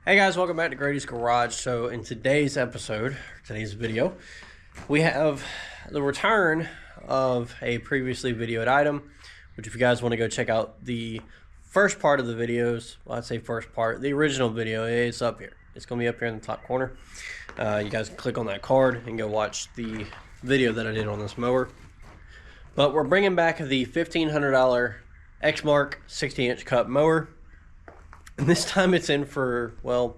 Hey guys, welcome back to Grady's Garage. So in today's video, we have the return of a previously videoed item, which if you guys want to go check out the first part of the videos, well, I'd say first part, the original video, it's up here. It's going to be up here in the top corner. You guys can click on that card and go watch the video that I did on this mower. But we're bringing back the $1,500 Exmark 60-inch cut mower. And this time it's in for, well,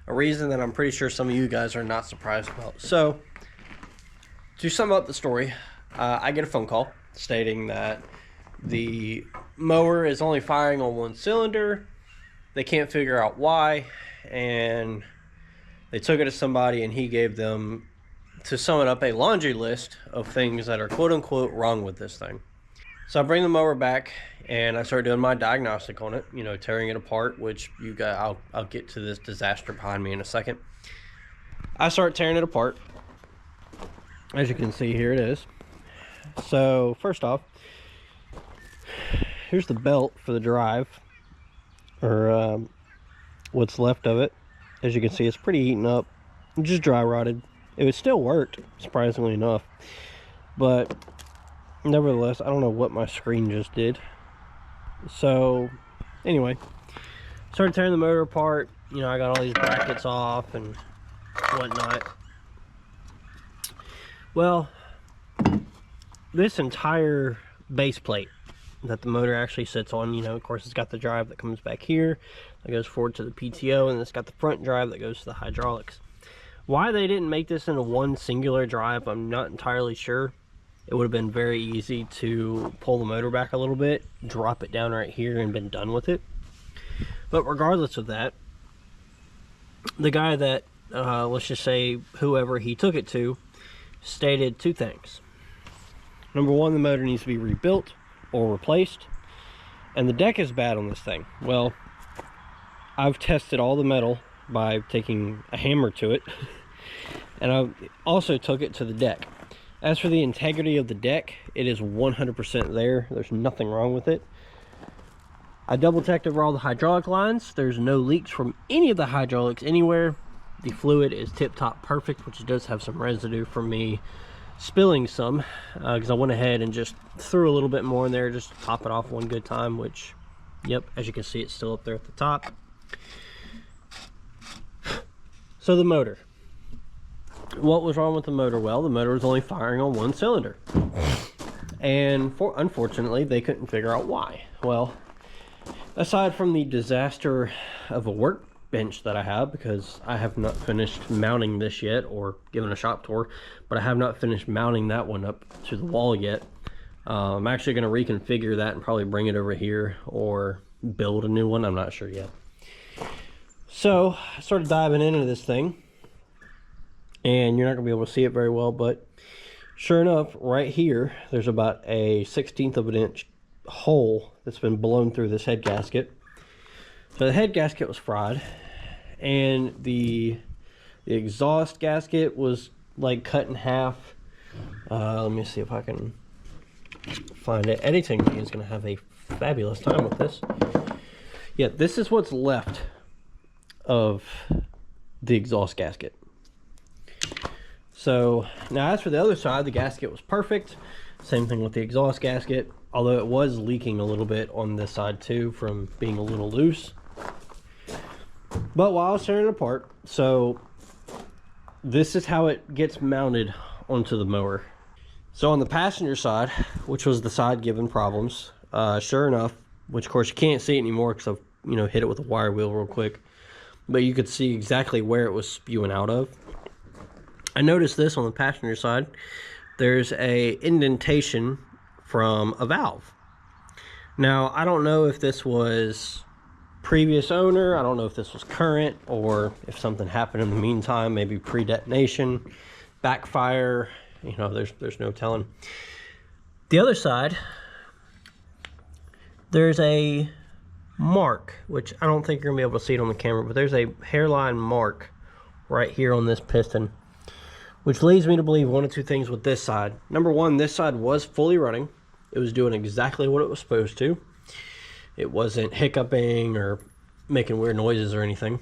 a reason that I'm pretty sure some of you guys are not surprised about. So, to sum up the story, I get a phone call stating that the mower is only firing on one cylinder. They can't figure out why, and they took it to somebody and he gave them, to sum it up, a laundry list of things that are quote-unquote wrong with this thing. So I bring the mower back and I start doing my diagnostic on it, you know, tearing it apart, which you got, I'll get to this disaster behind me in a second. I start tearing it apart. As you can see, here it is. So first off, here's the belt for the drive, or what's left of it. As you can see, it's pretty eaten up, just dry rotted. It still worked, surprisingly enough, but nevertheless, I don't know what my screen just did. So anyway, started tearing the motor apart. You know, I got all these brackets off and whatnot. Well, this entire base plate that the motor actually sits on, you know, of course, it's got the drive that comes back here that goes forward to the PTO, and it's got the front drive that goes to the hydraulics. Why they didn't make this into one singular drive, I'm not entirely sure. It would have been very easy to pull the motor back a little bit, drop it down right here, and been done with it. But regardless of that, the guy that, let's just say whoever he took it to, stated two things. Number one, the motor needs to be rebuilt or replaced, and the deck is bad on this thing. Well, I've tested all the metal by taking a hammer to it, and I also took it to the deck. As for the integrity of the deck, it is 100% there. There's nothing wrong with it. I double checked over all the hydraulic lines. There's no leaks from any of the hydraulics anywhere. The fluid is tip-top perfect, which does have some residue from me spilling some, because I went ahead and just threw a little bit more in there just to top it off one good time, which, yep, as you can see, it's still up there at the top. So the motor. What was wrong with the motor? Well, the motor was only firing on one cylinder, and unfortunately they couldn't figure out why. Well, aside from the disaster of a workbench that I have, because I have not finished mounting this yet, or given a shop tour, but I have not finished mounting that one up to the wall yet. I'm actually going to reconfigure that and probably bring it over here or build a new one. I'm not sure yet. So I started diving into this thing, and you're not going to be able to see it very well, but sure enough, right here, there's about a 1/16 of an inch hole that's been blown through this head gasket. So the head gasket was fried, and the exhaust gasket was like cut in half. Let me see if I can find it. Editing me is going to have a fabulous time with this. Yeah, this is what's left of the exhaust gasket. So now as for the other side, the gasket was perfect. Same thing with the exhaust gasket, although it was leaking a little bit on this side too from being a little loose. But while I was tearing it apart, so this is how it gets mounted onto the mower. So on the passenger side, which was the side given problems, sure enough, which of course you can't see it anymore because I've, you know, hit it with a wire wheel real quick, but you could see exactly where it was spewing out of. I noticed this on the passenger side. There's a indentation from a valve. Now, I don't know if this was previous owner, I don't know if this was current, or if something happened in the meantime, maybe pre-detonation, backfire, you know, there's no telling. The other side, there's a mark, which I don't think you're gonna be able to see it on the camera, but there's a hairline mark right here on this piston, which leads me to believe one of two things with this side. Number one, this side was fully running. It was doing exactly what it was supposed to. It wasn't hiccuping or making weird noises or anything.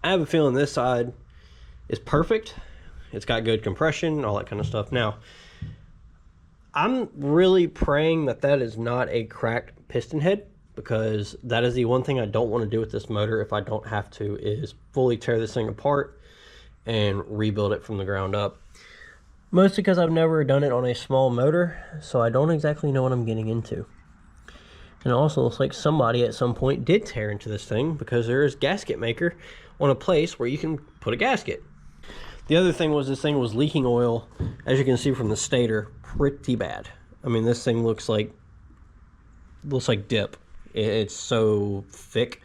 I have a feeling this side is perfect. It's got good compression, all that kind of stuff. Now, I'm really praying that that is not a cracked piston head, because that is the one thing I don't want to do with this motor if I don't have to, is fully tear this thing apart and rebuild it from the ground up. Mostly because I've never done it on a small motor, so I don't exactly know what I'm getting into. And it also looks like somebody at some point did tear into this thing, because there is gasket maker on a place where you can put a gasket. The other thing was this thing was leaking oil, as you can see from the stator, pretty bad. I mean, this thing looks like dip. It's so thick,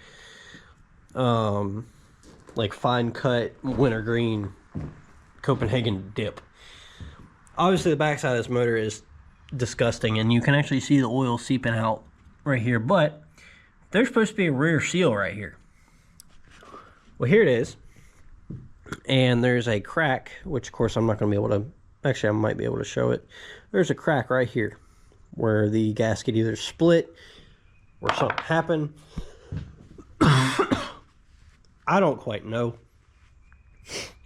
like fine cut wintergreen Copenhagen dip. Obviously the backside of this motor is disgusting, and you can actually see the oil seeping out right here, but there's supposed to be a rear seal right here. Well, here it is, and there's a crack, which of course I'm not going to be able to, actually I might be able to show it. There's a crack right here where the gasket either split or something happened. I don't quite know.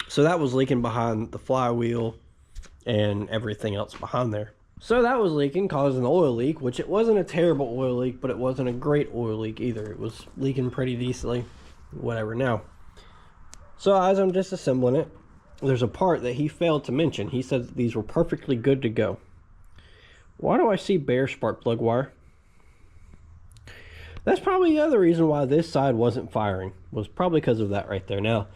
So that was leaking behind the flywheel and everything else behind there. So that was leaking, causing the oil leak, which it wasn't a terrible oil leak, but it wasn't a great oil leak either. It was leaking pretty decently, whatever. Now, so as I'm disassembling it, there's a part that he failed to mention. He said that these were perfectly good to go. Why do I see bare spark plug wire? That's probably the other reason why this side wasn't firing, was probably because of that right there. Now,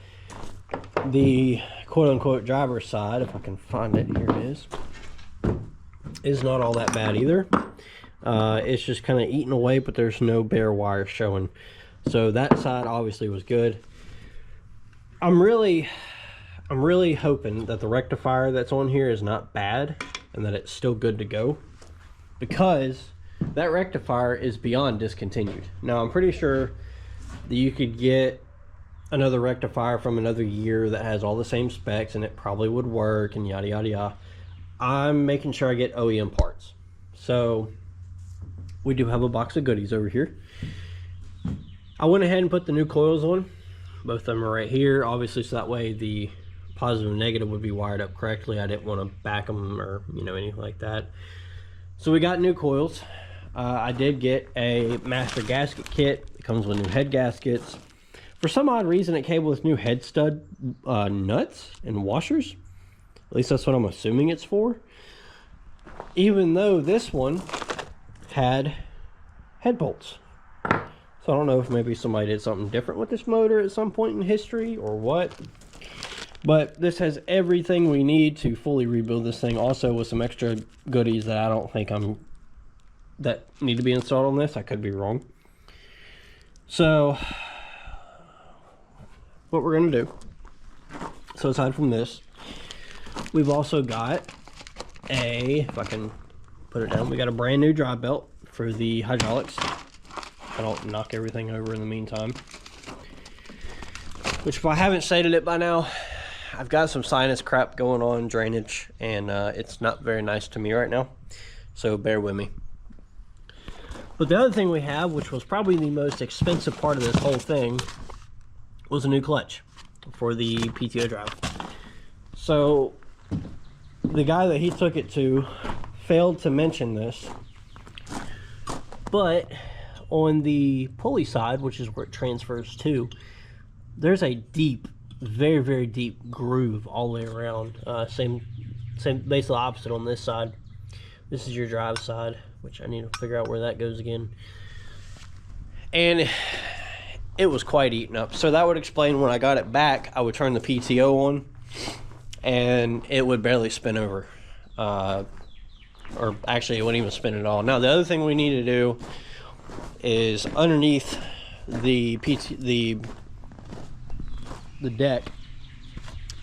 the quote-unquote driver's side, if I can find it, here it is not all that bad either. It's just kind of eating away, but there's no bare wire showing. So that side obviously was good. I'm really hoping that the rectifier that's on here is not bad and that it's still good to go, because that rectifier is beyond discontinued. Now, I'm pretty sure that you could get another rectifier from another year that has all the same specs and it probably would work and yada yada yada. I'm making sure I get OEM parts. So we do have a box of goodies over here. I went ahead and put the new coils on. Both of them are right here, obviously, so that way the positive and negative would be wired up correctly. I didn't want to back them or, you know, anything like that. So we got new coils. I did get a master gasket kit. It comes with new head gaskets. For some odd reason, it came with new head stud nuts and washers. At least that's what I'm assuming it's for. Even though this one had head bolts. So I don't know if maybe somebody did something different with this motor at some point in history or what. But this has everything we need to fully rebuild this thing. Also with some extra goodies that I don't think that need to be installed on this. I could be wrong. So what we're going to do, so aside from this, we've also got if I can put it down, we got a brand new drive belt for the hydraulics. I don't knock everything over in the meantime. Which, if I haven't stated it by now, I've got some sinus crap going on, drainage, and it's not very nice to me right now. So bear with me. But the other thing we have, which was probably the most expensive part of this whole thing, was a new clutch for the PTO drive. So the guy that he took it to failed to mention this, but on the pulley side, which is where it transfers to, there's a deep, very, very deep groove all the way around. Same basically opposite on this side. This is your drive side, which I need to figure out where that goes again. And it was quite eaten up. So that would explain when I got it back, I would turn the PTO on and it would barely spin over. Or actually, it wouldn't even spin at all. Now, the other thing we need to do is underneath the deck,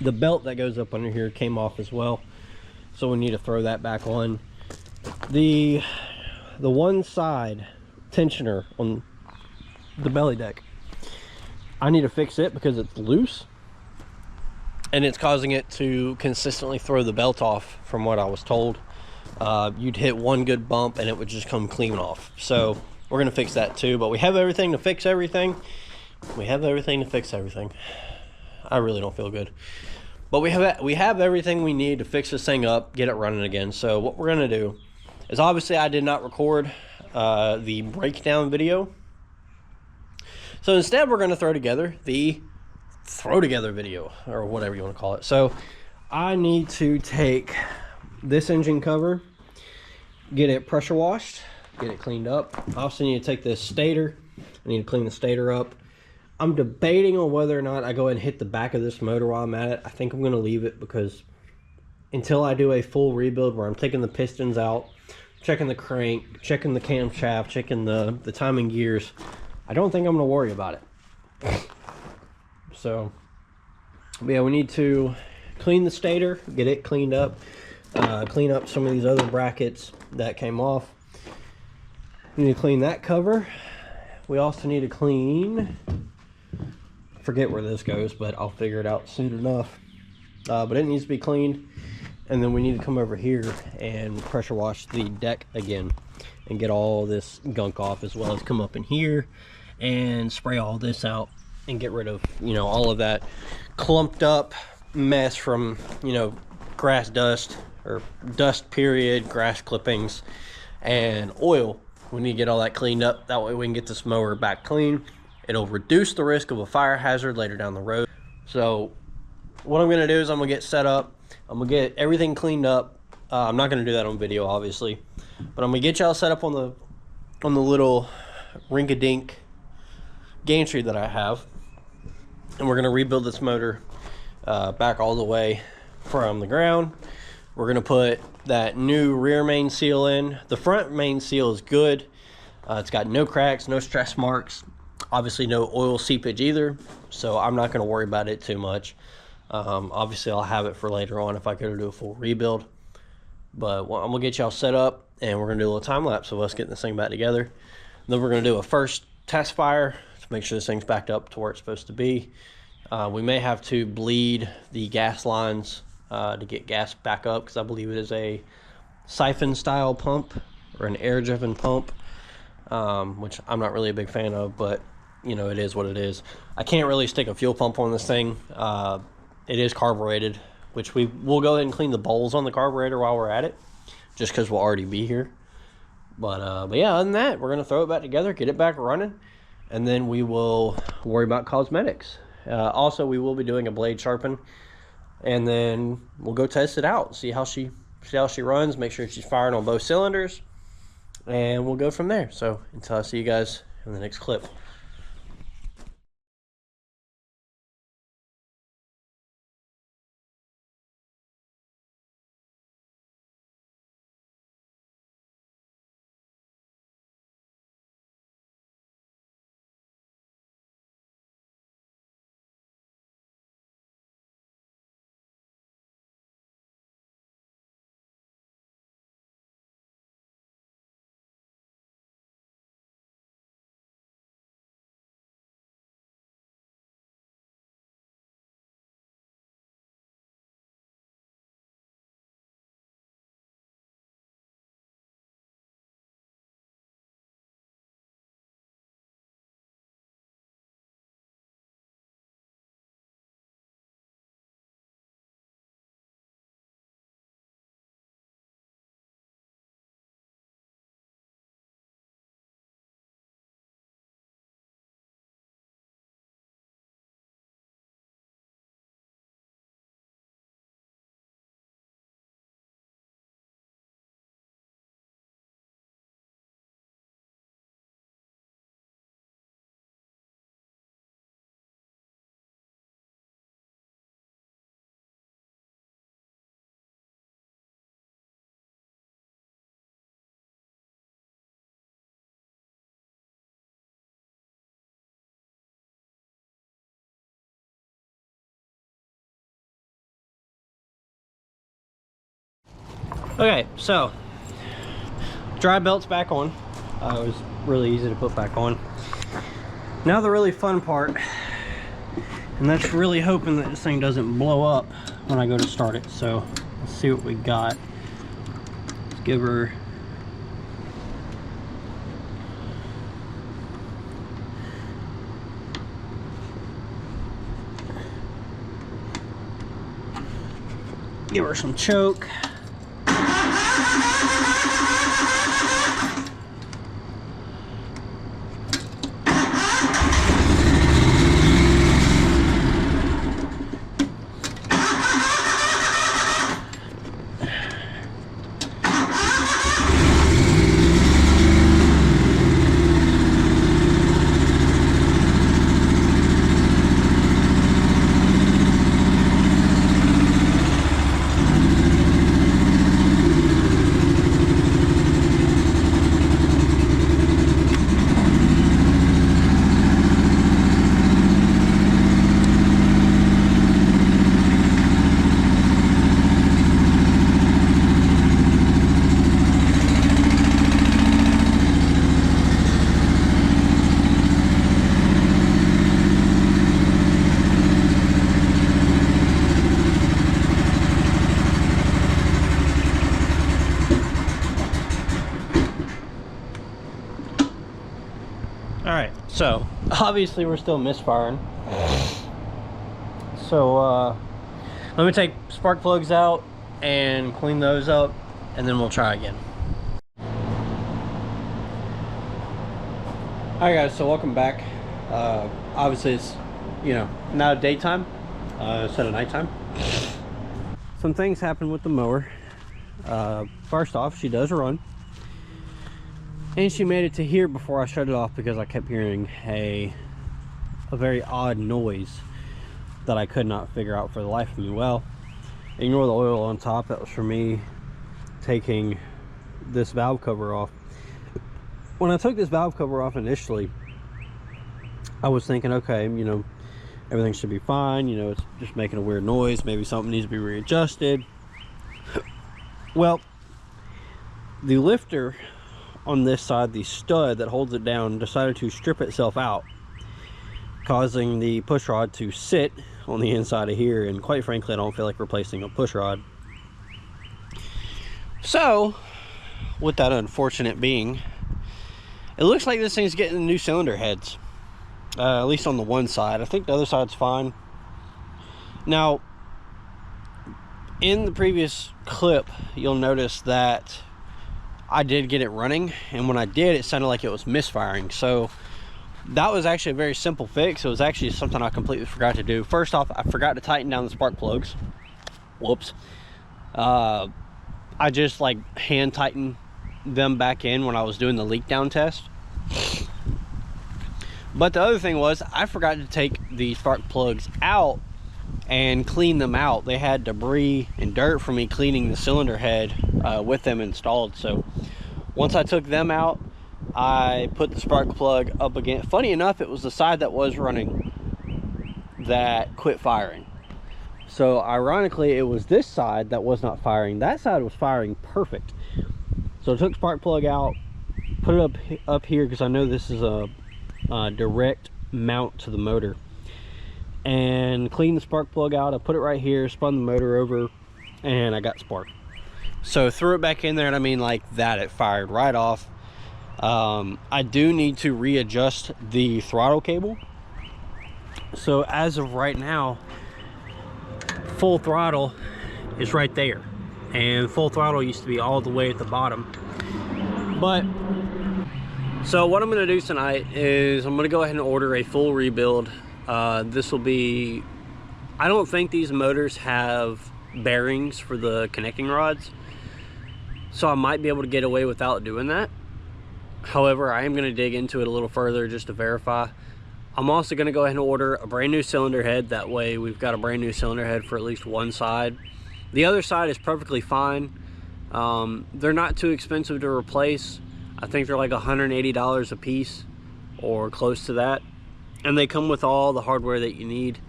the belt that goes up under here came off as well. So we need to throw that back on. The one side tensioner on the belly deck, I need to fix it because it's loose and it's causing it to consistently throw the belt off. From what I was told, you'd hit one good bump and it would just come clean off. So we're gonna fix that too, but we have everything to fix everything. We have everything to fix everything. I really don't feel good. But we have everything we need to fix this thing up, get it running again. So what we're gonna do is, obviously I did not record the breakdown video. So instead we're gonna throw together the video, or whatever you want to call it. So I need to take this engine cover, get it pressure washed, get it cleaned up. I also need to take this stator. I need to clean the stator up. I'm debating on whether or not I go ahead and hit the back of this motor while I'm at it. I think I'm going to leave it, because until I do a full rebuild where I'm taking the pistons out, checking the crank, checking the camshaft, checking the timing gears, I don't think I'm going to worry about it. So, yeah, we need to clean the stator, get it cleaned up, clean up some of these other brackets that came off. We need to clean that cover. We also need to clean, forget where this goes, but I'll figure it out soon enough. But it needs to be cleaned. And then we need to come over here and pressure wash the deck again and get all this gunk off, as well as come up in here and spray all this out and get rid of, you know, all of that clumped up mess from, you know, grass dust, or dust period, grass clippings, and oil. We need to get all that cleaned up. That way we can get this mower back clean. It'll reduce the risk of a fire hazard later down the road. So what I'm gonna do is I'm gonna get set up. I'm gonna get everything cleaned up. I'm not gonna do that on video, obviously, but I'm gonna get y'all set up on the little rink-a-dink gantry that I have, and we're gonna rebuild this motor back all the way from the ground. We're gonna put that new rear main seal in. The front main seal is good. It's got no cracks, no stress marks, obviously no oil seepage either, so I'm not gonna worry about it too much. Obviously I'll have it for later on if I go to do a full rebuild, but I'm gonna get y'all set up, and we're gonna do a little time lapse of us getting this thing back together. Then we're gonna do a first test fire to make sure this thing's backed up to where it's supposed to be. We may have to bleed the gas lines to get gas back up, because I believe it is a siphon style pump, or an air driven pump, which I'm not really a big fan of, but you know, it is what it is. I can't really stick a fuel pump on this thing. It is carbureted, which we'll go ahead and clean the bowls on the carburetor while we're at it, just because we'll already be here. But yeah, other than that, we're gonna throw it back together, get it back running, and then we will worry about cosmetics. Also, we will be doing a blade sharpen, and then we'll go test it out, see how she runs, make sure she's firing on both cylinders, and we'll go from there. So until I see you guys in the next clip. Okay, so dry belt's back on. It was really easy to put back on. Now the really fun part, and that's really hoping that this thing doesn't blow up when I go to start it. So let's see what we got. Let's give her Give her some choke. Alright, so obviously we're still misfiring. So let me take spark plugs out and clean those up, and then we'll try again. Alright guys, so welcome back. Obviously it's, you know, now daytime instead of nighttime. Some things happen with the mower. First off, she does run. And she made it to here before I shut it off because I kept hearing a very odd noise that I could not figure out for the life of me. Well, ignore the oil on top. That was for me taking this valve cover off. When I took this valve cover off initially, I was thinking, okay, you know, everything should be fine. You know, it's just making a weird noise. Maybe something needs to be readjusted. Well, the lifter on this side, the stud that holds it down, decided to strip itself out, causing the push rod to sit on the inside of here. And quite frankly, I don't feel like replacing a push rod. So with that unfortunate being, it looks like this thing's getting new cylinder heads, at least on the one side. I think the other side's fine. Now in the previous clip, you'll notice that I did get it running, and when I did, it sounded like it was misfiring. So that was actually a very simple fix. It was actually something I completely forgot to do. First off, I forgot to tighten down the spark plugs. Whoops. I just like hand tightened them back in when I was doing the leak down test. But the other thing was, I forgot to take the spark plugs out and clean them out. They had debris and dirt from me cleaning the cylinder head with them installed. So once I took them out, I put the spark plug up again. Funny enough, it was the side that was running that quit firing. So ironically, it was this side that was not firing. That side was firing perfect. So I took spark plug out, put it up here because I know this is a direct mount to the motor, and cleaned the spark plug out. I put it right here, spun the motor over, and I got spark. So threw it back in there, and I mean, like that, it fired right off. I do need to readjust the throttle cable. So as of right now, full throttle is right there, and full throttle used to be all the way at the bottom. But so what I'm going to do tonight is I'm going to go ahead and order a full rebuild. This will be, I don't think these motors have bearings for the connecting rods, so I might be able to get away without doing that. However, I am going to dig into it a little further just to verify. I'm also going to go ahead and order a brand new cylinder head. That way we've got a brand new cylinder head for at least one side. The other side is perfectly fine. They're not too expensive to replace. I think they're like $180 a piece or close to that. And they come with all the hardware that you need.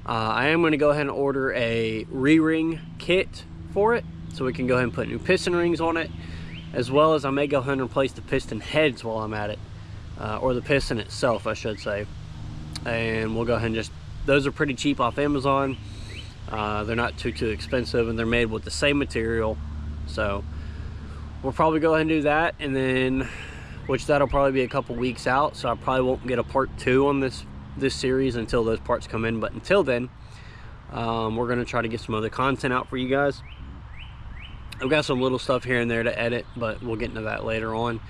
I am going to go ahead and order a re-ring kit for it, so we can go ahead and put new piston rings on it, as well as I may go ahead and replace the piston heads while I'm at it, or the piston itself, I should say. And we'll go ahead and just, those are pretty cheap off Amazon. They're not too expensive, and they're made with the same material. So we'll probably go ahead and do that, and then, which that'll probably be a couple weeks out, so I probably won't get a part 2 on this series until those parts come in. But until then, We're going to try to get some other content out for you guys. I've got some little stuff here and there to edit, but we'll get into that later on.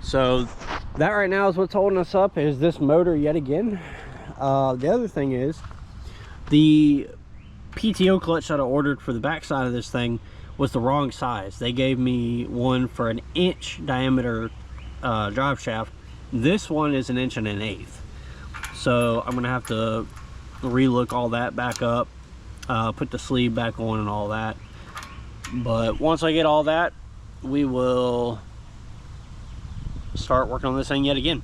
So that right now is what's holding us up, is this motor yet again. The other thing is the PTO clutch that I ordered for the back side of this thing was the wrong size. They gave me one for an inch diameter drive shaft. This one is 1 1/8 inches. So I'm gonna have to relook all that back up, put the sleeve back on and all that. But once I get all that, we will start working on this thing yet again.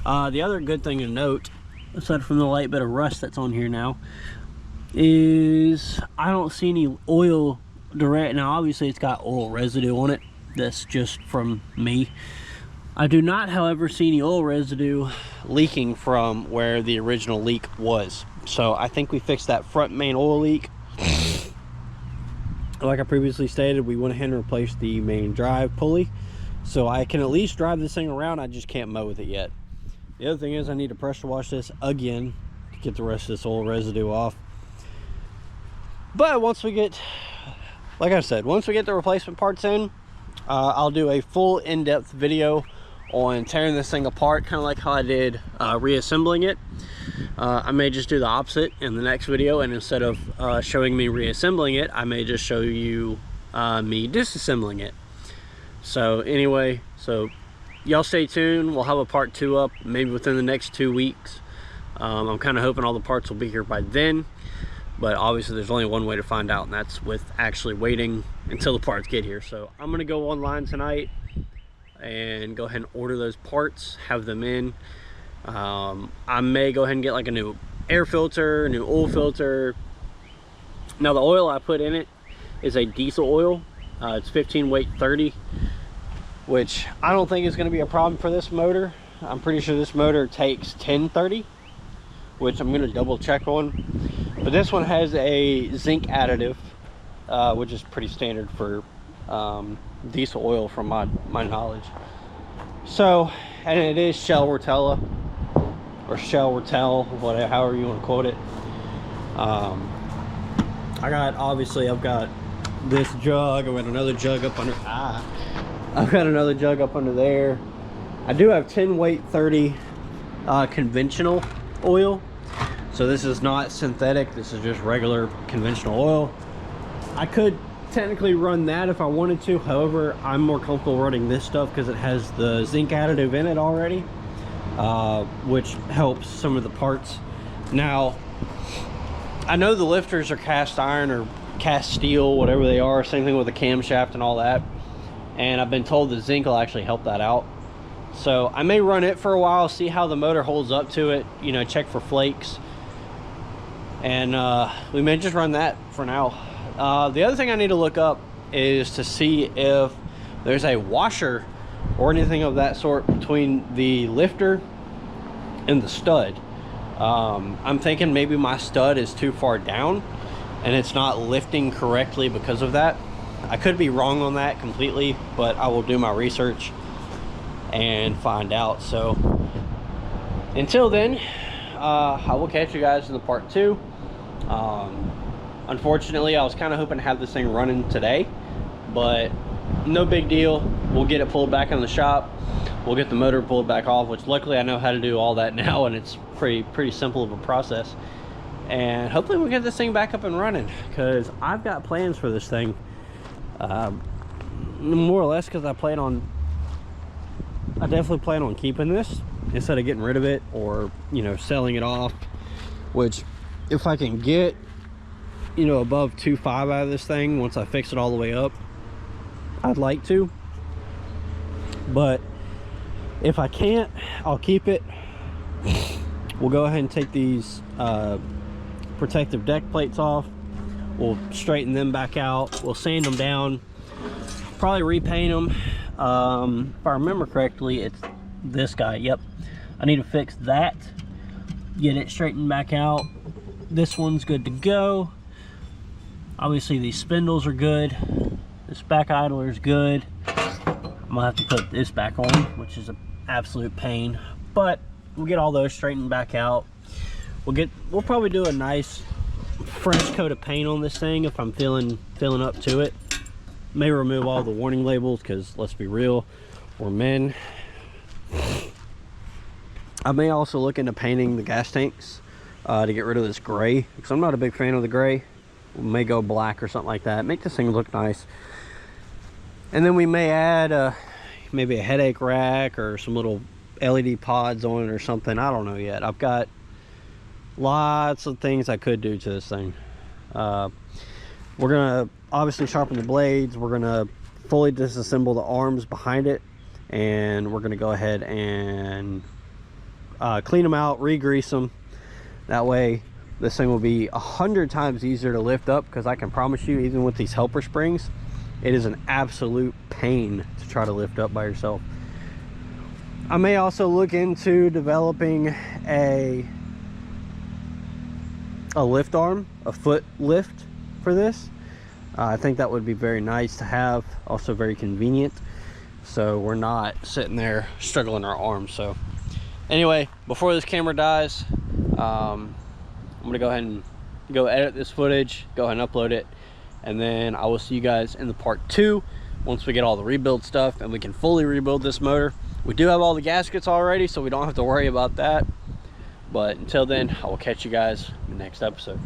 The other good thing to note, aside from the light bit of rust that's on here now, is I don't see any oil direct. Now obviously it's got oil residue on it. That's just from me. I do not, however, see any oil residue leaking from where the original leak was. So I think we fixed that front main oil leak. Like I previously stated, we went ahead and replaced the main drive pulley, so I can at least drive this thing around. I just can't mow with it yet. The other thing is I need to pressure wash this again to get the rest of this oil residue off. But once we get, like I said, once we get the replacement parts in, I'll do a full in-depth video on tearing this thing apart, kind of like how I did reassembling it. I may just do the opposite in the next video, and instead of showing me reassembling it, I may just show you me disassembling it. So anyway, so y'all stay tuned. We'll have a part 2 up maybe within the next 2 weeks. I'm kind of hoping all the parts will be here by then, but obviously there's only one way to find out, and that's with actually waiting until the parts get here. So I'm gonna go online tonight and go ahead and order those parts, have them in. I may go ahead and get like a new air filter, a new oil filter. Now the oil I put in it is a diesel oil. It's 15 weight 30, which I don't think is going to be a problem for this motor. I'm pretty sure this motor takes 1030, which I'm going to double check on. But this one has a zinc additive, which is pretty standard for diesel oil from my knowledge. So, and it is Shell Rotella, or Shell Rotel, whatever, however you want to quote it. Obviously I've got this jug. I've got another jug up under, I've got another jug up under there. I do have 10 weight 30 conventional oil. So this is not synthetic, this is just regular conventional oil. I could technically run that if I wanted to. However, I'm more comfortable running this stuff because it has the zinc additive in it already, which helps some of the parts. Now, I know the lifters are cast iron or cast steel, whatever they are, same thing with the camshaft and all that, and I've been told the zinc will actually help that out. So I may run it for a while, see how the motor holds up to it, you know, check for flakes, and we may just run that for now. The other thing I need to look up is to see if there's a washer or anything of that sort between the lifter and the stud. I'm thinking maybe my stud is too far down and it's not lifting correctly because of that. I could be wrong on that completely, but I will do my research and find out. So until then, I will catch you guys in the part 2. Unfortunately, I was kind of hoping to have this thing running today, but no big deal. We'll get it pulled back in the shop. We'll get the motor pulled back off, which luckily I know how to do all that now, and it's pretty simple of a process. And hopefully we'll get this thing back up and running, because I've got plans for this thing. More or less because I definitely plan on keeping this instead of getting rid of it or, you know, selling it off, which if I can get, you know, above 2.5 out of this thing once I fix it all the way up, I'd like to. But if I can't, I'll keep it. We'll go ahead and take these protective deck plates off. We'll straighten them back out. We'll sand them down, probably repaint them. If I remember correctly, it's this guy. Yep, I need to fix that, get it straightened back out. This one's good to go. Obviously these spindles are good. This back idler is good. I'm gonna have to put this back on, which is an absolute pain, but we'll get all those straightened back out. We'll probably do a nice fresh coat of paint on this thing if I'm feeling up to it. May remove all the warning labels because let's be real, we're men. I may also look into painting the gas tanks to get rid of this gray, because I'm not a big fan of the gray. We may go black or something like that, make this thing look nice. And then we may add maybe a headache rack or some little LED pods on it or something. I don't know yet. I've got lots of things I could do to this thing. We're gonna obviously sharpen the blades. We're gonna fully disassemble the arms behind it, and we're gonna go ahead and clean them out, re-grease them. That way this thing will be 100 times easier to lift up, because I can promise you, even with these helper springs, it is an absolute pain to try to lift up by yourself. I may also look into developing a lift arm, a foot lift for this. I think that would be very nice to have, also very convenient, so we're not sitting there struggling our arms. So anyway, before this camera dies, I'm gonna go ahead and go edit this footage, go ahead and upload it, and then I will see you guys in the part 2 once we get all the rebuild stuff and we can fully rebuild this motor. We do have all the gaskets already, so we don't have to worry about that. But until then, I will catch you guys in the next episode.